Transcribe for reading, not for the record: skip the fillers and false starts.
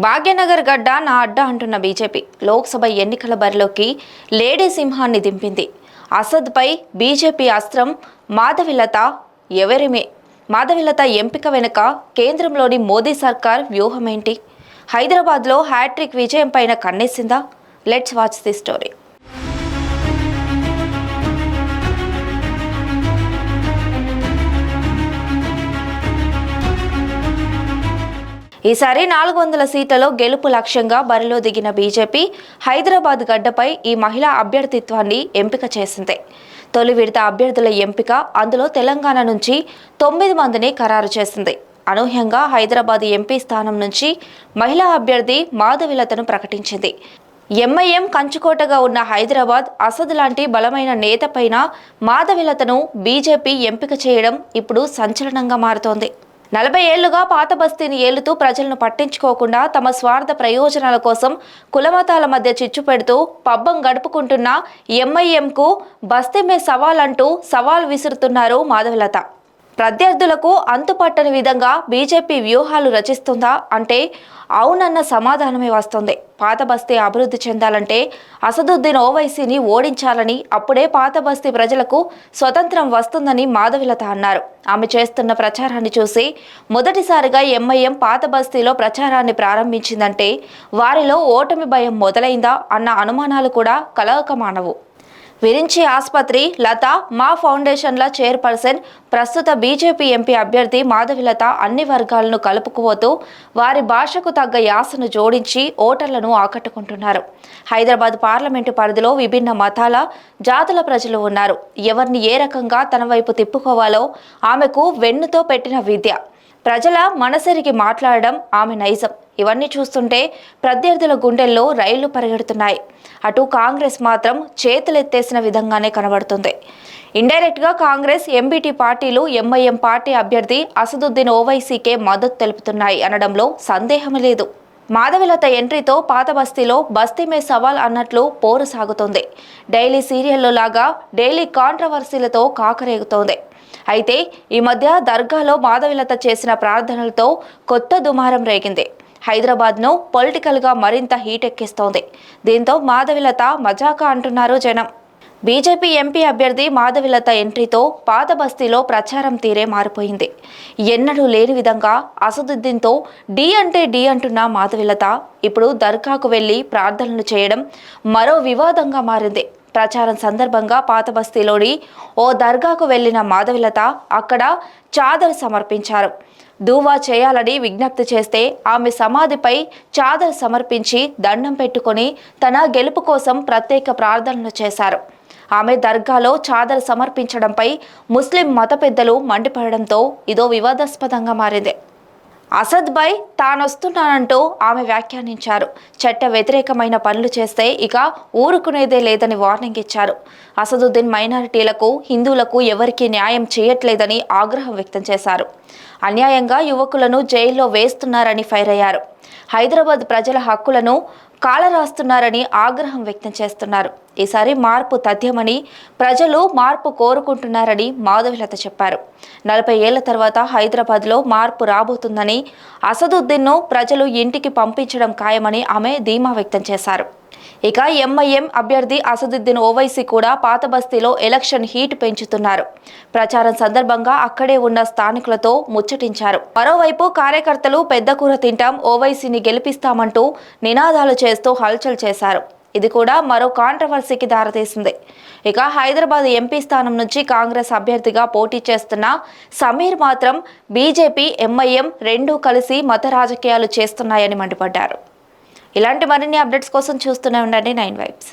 భాగ్యనగర్ గడ్డ నా అడ్డ అంటున్న బీజేపీ లోక్సభ ఎన్నికల బరిలోకి లేడీ సింహాన్ని దింపింది. అసద్పై బీజేపీ అస్త్రం మాధవిలత ఎవరిమే? మాధవిలత ఎంపిక వెనుక కేంద్రంలోని మోదీ సర్కార్ వ్యూహమేంటి? హైదరాబాద్లో హ్యాట్రిక్ విజయం పైన కన్నేసిందా? Let's watch the story. ఈసారి 400 సీట్లలో గెలుపు లక్ష్యంగా బరిలో దిగిన బీజేపీ హైదరాబాద్ గడ్డపై ఈ మహిళా అభ్యర్థిత్వాన్ని ఎంపిక చేసింది. తొలి విడత అభ్యర్థుల ఎంపిక అందులో తెలంగాణ నుంచి 9 మందిని ఖరారు చేసింది. అనూహ్యంగా హైదరాబాద్ ఎంపీ స్థానం నుంచి మహిళా అభ్యర్థి మాధవిలతను ప్రకటించింది. ఎంఐఎం కంచుకోటగా ఉన్న హైదరాబాద్ అసద్ లాంటి బలమైన నేత పైన మాధవిలతను బీజేపీ ఎంపిక చేయడం ఇప్పుడు సంచలనంగా మారుతోంది. 40 ఏళ్లుగా పాత బస్తీని ఏలుతూ ప్రజలను పట్టించుకోకుండా తమ స్వార్థ ప్రయోజనాల కోసం కులమతాల మధ్య చిచ్చు పెడుతూ పబ్బం గడుపుకుంటున్న ఎంఐఎంకు బస్తీ మే సవాల్ అంటూ సవాల్ విసురుతున్నారు మాధవిలత. ప్రత్యర్థులకు అంతుపట్టని విధంగా బీజేపీ వ్యూహాలు రచిస్తుందా అంటే అవునన్న సమాధానమే వస్తుంది. పాత బస్తీ అభివృద్ధి చెందాలంటే అసదుద్దీన్ ఓవైసీని ఓడించాలని, అప్పుడే పాత బస్తీ ప్రజలకు స్వతంత్రం వస్తుందని మాధవిలత అన్నారు. ఆమె చేస్తున్న ప్రచారాన్ని చూసి మొదటిసారిగా ఎంఐఎం పాత బస్తీలో ప్రచారాన్ని ప్రారంభించిందంటే వారిలో ఓటమి భయం మొదలైందా అన్న అనుమానాలు కూడా కలగకమానవు. విరించి ఆసుపత్రి, లత మా ఫౌండేషన్ల చైర్పర్సన్, ప్రస్తుత బీజేపీ ఎంపీ అభ్యర్థి మాధవిలత అన్ని వర్గాలను కలుపుకుపోతూ వారి భాషకు తగ్గ యాసను జోడించి ఓటర్లను ఆకట్టుకుంటున్నారు. హైదరాబాద్ పార్లమెంటు పరిధిలో విభిన్న మతాల, జాతుల ప్రజలు ఉన్నారు. ఎవరిని ఏ రకంగా తన వైపు తిప్పుకోవాలో ఆమెకు వెన్నుతో పెట్టిన విద్య. ప్రజల మనసరికి మాట్లాడడం ఆమె నైజం. ఇవన్నీ చూస్తుంటే ప్రత్యర్థుల గుండెల్లో రైళ్లు పరిగెడుతున్నాయి. అటు కాంగ్రెస్ మాత్రం చేతులెత్తేసిన విధంగానే కనబడుతుంది. ఇండైరెక్ట్గా కాంగ్రెస్, ఎంబీటీ పార్టీలు ఎంఐఎం పార్టీ అభ్యర్థి అసదుద్దీన్ ఓవైసీకే మద్దతు తెలుపుతున్నాయి అనడంలో సందేహం లేదు. మాధవిలత ఎంట్రీతో పాత బస్తీలో బస్తీ మే సవాల్ అన్నట్లు పోరు సాగుతోంది. డైలీ సీరియల్లో లాగా డైలీ కాంట్రవర్సీలతో కాకరేగుతోంది. అయితే ఈ మధ్య దర్గాలో మాధవిలత చేసిన ప్రార్థనలతో కొత్త దుమారం రేగింది. హైదరాబాద్ను పొలిటికల్గా మరింత హీటెక్కిస్తోంది. దీంతో మాధవిలత మజాకా అంటున్నారు జనం. బీజేపీ ఎంపీ అభ్యర్థి మాధవిలత ఎంట్రీతో పాత బస్తీలో ప్రచారం తీరే మారిపోయింది. ఎన్నడూ లేని విధంగా అసదుద్దీన్తో డి అంటే డి అంటున్న మాధవిలత ఇప్పుడు దర్గాకు వెళ్లి ప్రార్థనలు చేయడం మరో వివాదంగా మారింది. ప్రచారం సందర్భంగా పాత బస్తీలోని ఓ దర్గాకు వెళ్లిన మాధవిలత అక్కడ చాదర్ సమర్పించారు. దూవా చేయాలని విజ్ఞప్తి చేస్తే ఆమె సమాధిపై చాదర్ సమర్పించి దండం పెట్టుకుని తన గెలుపు కోసం ప్రత్యేక ప్రార్థనలు చేశారు. ఆమె దర్గాలో చాదర్ సమర్పించడంపై ముస్లిం మత పెద్దలు మండిపడడంతో ఇదో వివాదాస్పదంగా మారింది. అసద్పై తానొస్తున్నానంటూ ఆమె వ్యాఖ్యానించారు. చట్ట వ్యతిరేకమైన పనులు చేస్తే ఇక ఊరుకునేదే లేదని వార్నింగ్ ఇచ్చారు. అసదుద్దీన్ మైనారిటీలకు, హిందువులకు ఎవరికీ న్యాయం చేయట్లేదని ఆగ్రహం వ్యక్తం చేశారు. అన్యాయంగా యువకులను జైల్లో వేస్తున్నారని ఫైర్ అయ్యారు. హైదరాబాద్ ప్రజల హక్కులను కాలరాస్తున్నారని ఆగ్రహం వ్యక్తం చేస్తున్నారు. ఈసారి మార్పు తథ్యమని, ప్రజలు మార్పు కోరుకుంటున్నారని మాధవిలత చెప్పారు. 40 ఏళ్ల తర్వాత హైదరాబాద్లో మార్పు రాబోతుందని, అసదుద్దీన్ను ప్రజలు ఇంటికి పంపించడం ఖాయమని ఆమె ధీమా వ్యక్తం చేశారు. ఇక ఎంఐఎం అభ్యర్థి అసదుద్దీన్ ఓవైసీ కూడా పాత బస్తీలో ఎలక్షన్ హీట్ పెంచుతున్నారు. ప్రచారం సందర్భంగా అక్కడే ఉన్న స్థానికులతో ముచ్చటించారు. మరోవైపు కార్యకర్తలు పెద్ద కూర తింటాం, ఓవైసీని గెలిపిస్తామంటూ నినాదాలు చేస్తూ హల్చల్ చేశారు. ఇది కూడా మరో కాంట్రవర్సీకి దారితీసింది. ఇక హైదరాబాద్ ఎంపీ స్థానం నుంచి కాంగ్రెస్ అభ్యర్థిగా పోటీ చేస్తున్న సమీర్ మాత్రం బీజేపీ, ఎంఐఎం రెండూ కలిసి మత రాజకీయాలు చేస్తున్నాయని మండిపడ్డారు. ఇలాంటి మరిన్ని అప్డేట్స్ కోసం చూస్తూనే ఉండండి 9 వైబ్స్.